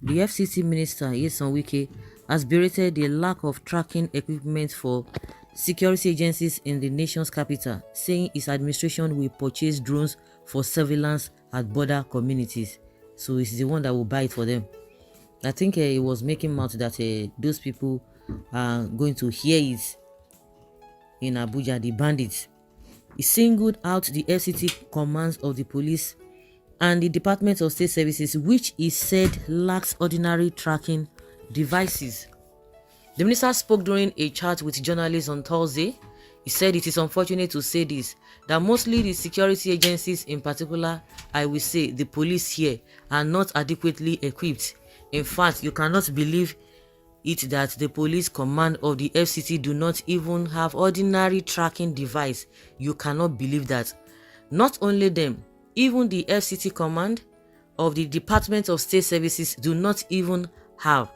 The FCT minister, WIKE, has berated the lack of tracking equipment for security agencies in the nation's capital, saying his administration will purchase drones for surveillance at border communities. So it's the one that will buy it for them. I think he was making mouth that those people are going to hear it in Abuja, the bandits. He singled out the FCT commands of the police and the Department of State Services, which he said lacks ordinary tracking devices. The minister spoke during a chat with journalists on Thursday. He said it is unfortunate to say this, that mostly the security agencies, in particular, I will say the police here, are not adequately equipped. In fact, you cannot believe it that the police command of the FCT do not even have ordinary tracking device. You cannot believe that. Not only them, even the FCT command of the Department of State Services do not even have.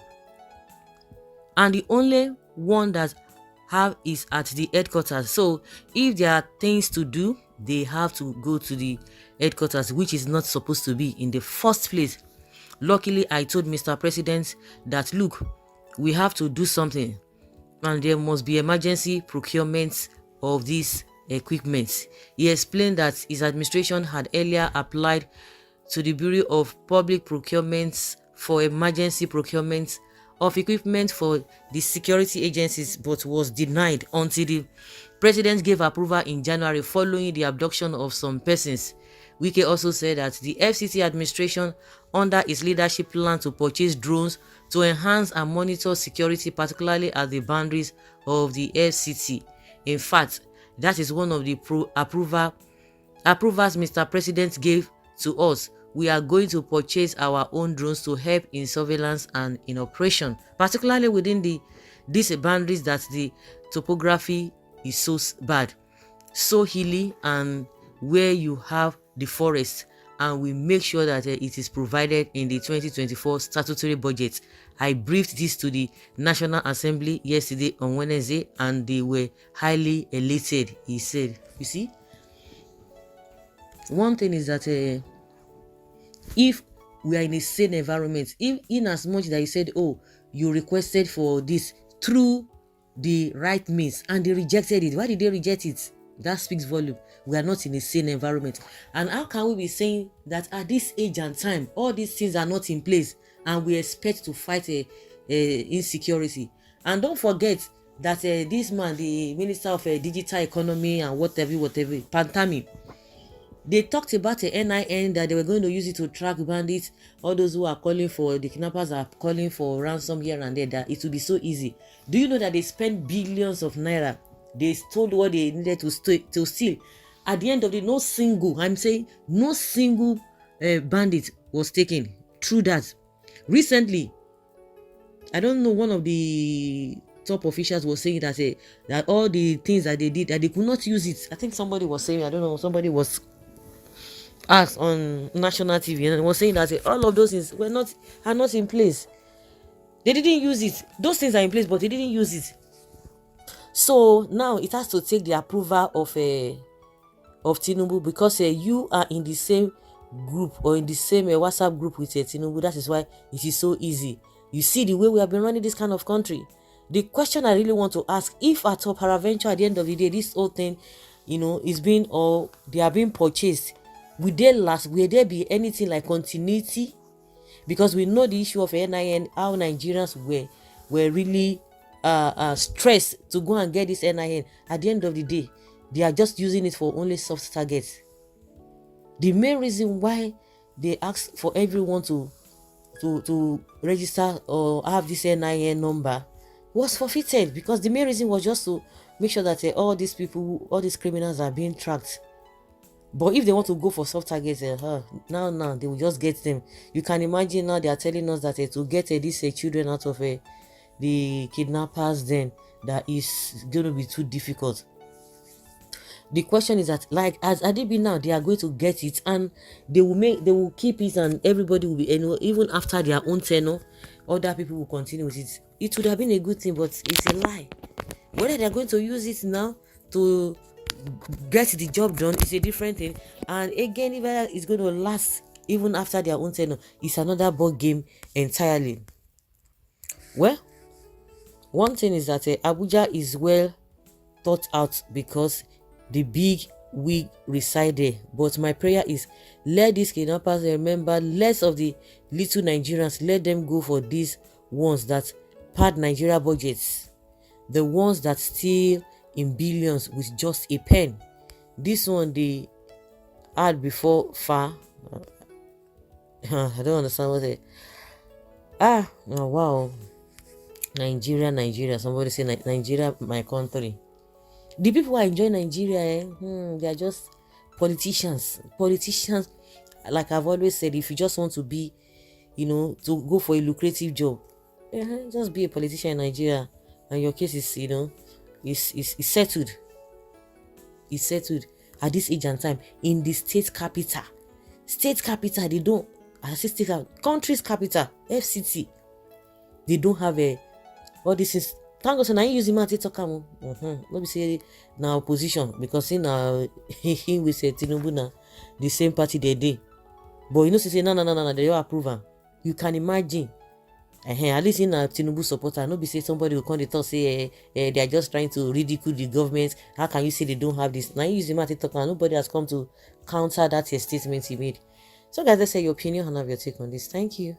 And the only one that have is at the headquarters. So if there are things to do, they have to go to the headquarters, which is not supposed to be in the first place. Luckily, I told Mr. President that, look, we have to do something and there must be emergency procurement of these equipment. He explained that his administration had earlier applied to the Bureau of Public Procurement for emergency procurement of equipment for the security agencies, but was denied until the president gave approval in January following the abduction of some persons. WIKE also said that the FCT administration, under its leadership, plan to purchase drones to enhance and monitor security, particularly at the boundaries of the FCT. In fact, that is one of the approvals Mr. President gave to us. We are going to purchase our own drones to help in surveillance and in operation, particularly within these boundaries that the topography is so bad, so hilly, and where you have the forest, and we make sure that it is provided in the 2024 statutory budget. I briefed this to the National Assembly yesterday on Wednesday, and they were highly elated. He said, you see, one thing is that if we are in a sane environment, in as much that he said, oh, you requested for this through the right means and they rejected it. Why did they reject it? That speaks volume. We are not in a sane environment. And how can we be saying that at this age and time, all these things are not in place and we expect to fight insecurity? And don't forget that this man, the Minister of Digital Economy and whatever, Pantami, they talked about the NIN, that they were going to use it to track bandits. All those who are calling for, the kidnappers are calling for ransom here and there, that it will be so easy. Do you know that they spent billions of naira? They stole what they needed to steal. At the end of the day, no single bandit was taken through that. Recently, I don't know, one of the top officials was saying that all the things that they did, that they could not use it. I think somebody was saying, I don't know, somebody was asked on national TV and was saying that all of those things are not in place. They didn't use it. Those things are in place, but they didn't use it. So now it has to take the approval of Tinubu, because you are in the same group or in the same WhatsApp group with Tinubu. That is why it is so easy. You see the way we have been running this kind of country. The question I really want to ask, if at all peradventure at the end of the day this whole thing, is being, or they are being purchased, will there be anything like continuity? Because we know the issue of NIN, how Nigerians were really stressed to go and get this NIN. At the end of the day, they are just using it for only soft targets. The main reason why they asked for everyone to register or have this NIN number was forfeited, because the main reason was just to make sure that all these criminals are being tracked. But if they want to go for soft targets, now they will just get them. You can imagine now they are telling us that to get these children out of the kidnappers, then that is going to be too difficult. The question is that, like as Adibi now, they are going to get it and they will keep it, and everybody will be, even after their own tenure, other people will continue with it. It would have been a good thing, but it's a lie. Whether they are going to use it now to get the job done is a different thing. And again, if it's going to last even after their own tenure, it's another ball game entirely. Well, one thing is that Abuja is well thought out because the big wig reside there. But my prayer is, let these kidnappers remember less of the little Nigerians. Let them go for these ones that pad Nigeria budgets, the ones that steal in billions with just a pen. This one they had before far. I don't understand what they. Oh wow, Nigeria. Somebody say Nigeria, my country. The people who enjoy Nigeria, they are just politicians. Politicians, like I've always said, if you just want to be, to go for a lucrative job, just be a politician in Nigeria, and your case is, is settled. It's settled at this age and time in the state capital. State capital, they don't. Country's capital, FCT, they don't have all this is. Thank God, so now you use him at talk. Let me say now opposition because he we say Tinubu now the same party they did, but say no, they don't approve am. You can imagine. At least in Tinubu supporter, no be say somebody will come to talk say they are just trying to ridicule the government. How can you say they don't have this? Now you use him at talk. Nobody has come to counter that statement he made. So guys, let's say your opinion and have your take on this. Thank you.